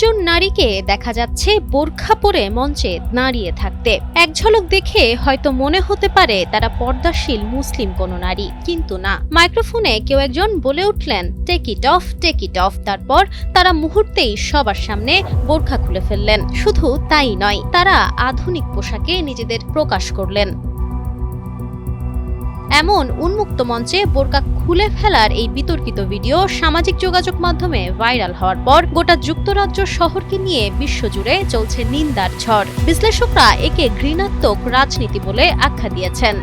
কয়েকজন নারীকে দেখা যাচ্ছে বোরখা পরে মঞ্চে দাঁড়িয়ে থাকতে। এক ঝলক দেখে হয়তো মনে হতে পারে তারা পর্দাশীল মুসলিম কোনো নারী, কিন্তু না। মাইক্রোফোনে কেউ একজন বলে উঠলেন, take it off, take it off. তারপর তারা মুহূর্তেই সবার সামনে বোরখা খুলে ফেললেন। শুধু তাই নয়, তারা আধুনিক পোশাকে নিজেদের প্রকাশ করলেন। এমন উন্মুক্ত মঞ্চে বোরকা খুলে ফেলার এই বিতর্কিত ভিডিও সামাজিক যোগাযোগ মাধ্যমে ভাইরাল হওয়ার পর গোটা যুক্তরাজ্য শহরকে নিয়ে বিশ্বজুড়ে চলছে নিন্দার ঝড়। বিশ্লেষকরা একে ঘৃণাত্মক রাজনীতি বলে আখ্যা দিয়েছেন।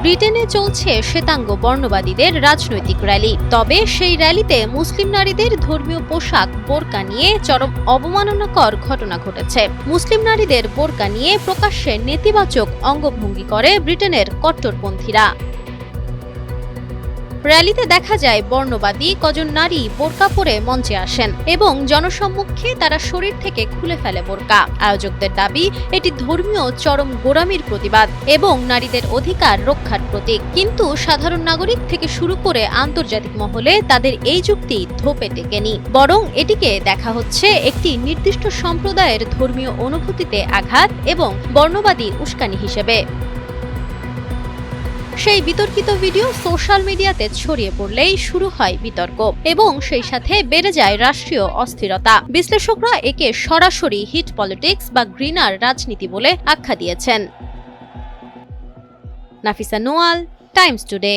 ব্রিটেনে চলছে শ্বেতাঙ্গ বর্ণবাদীদের রাজনৈতিক র্যালি। তবে সেই র্যালিতে মুসলিম নারীদের ধর্মীয় পোশাক বোরকা নিয়ে চরম অবমাননাকর ঘটনা ঘটেছে। মুসলিম নারীদের বোরকা নিয়ে প্রকাশ্যে নেতিবাচক অঙ্গভঙ্গি করে ব্রিটেনের কট্টরপন্থীরা। র্যালিতে দেখা যায় বর্ণবাদী কজন নারী বোরকা পরে মঞ্চে আসেন এবং জনসম্মুখে তারা শরীর থেকে খুলে ফেলে বোরকা। আয়োজকদের দাবি, এটি ধর্মীয় চরম গোঁড়ামির প্রতিবাদ এবং নারীদের অধিকার রক্ষার প্রতীক। কিন্তু সাধারণ নাগরিক থেকে শুরু করে আন্তর্জাতিক মহলে তাদের এই যুক্তি ধোপে টেকেনি, বরং এটিকে দেখা হচ্ছে একটি নির্দিষ্ট সম্প্রদায়ের ধর্মীয় অনুভূতিতে আঘাত এবং বর্ণবাদী উস্কানি হিসেবে। সেই বিতর্কিত ভিডিও সোশ্যাল মিডিয়াতে ছড়িয়ে পড়লেই শুরু হয় বিতর্ক এবং সেই সাথে বেড়ে যায় রাষ্ট্রীয় অস্থিরতা। বিশ্লেষকরা একে সরাসরি হিট পলিটিক্স বা ঘৃণার রাজনীতি বলে আখ্যা দিয়েছেন। Nafisa Noal, Times today.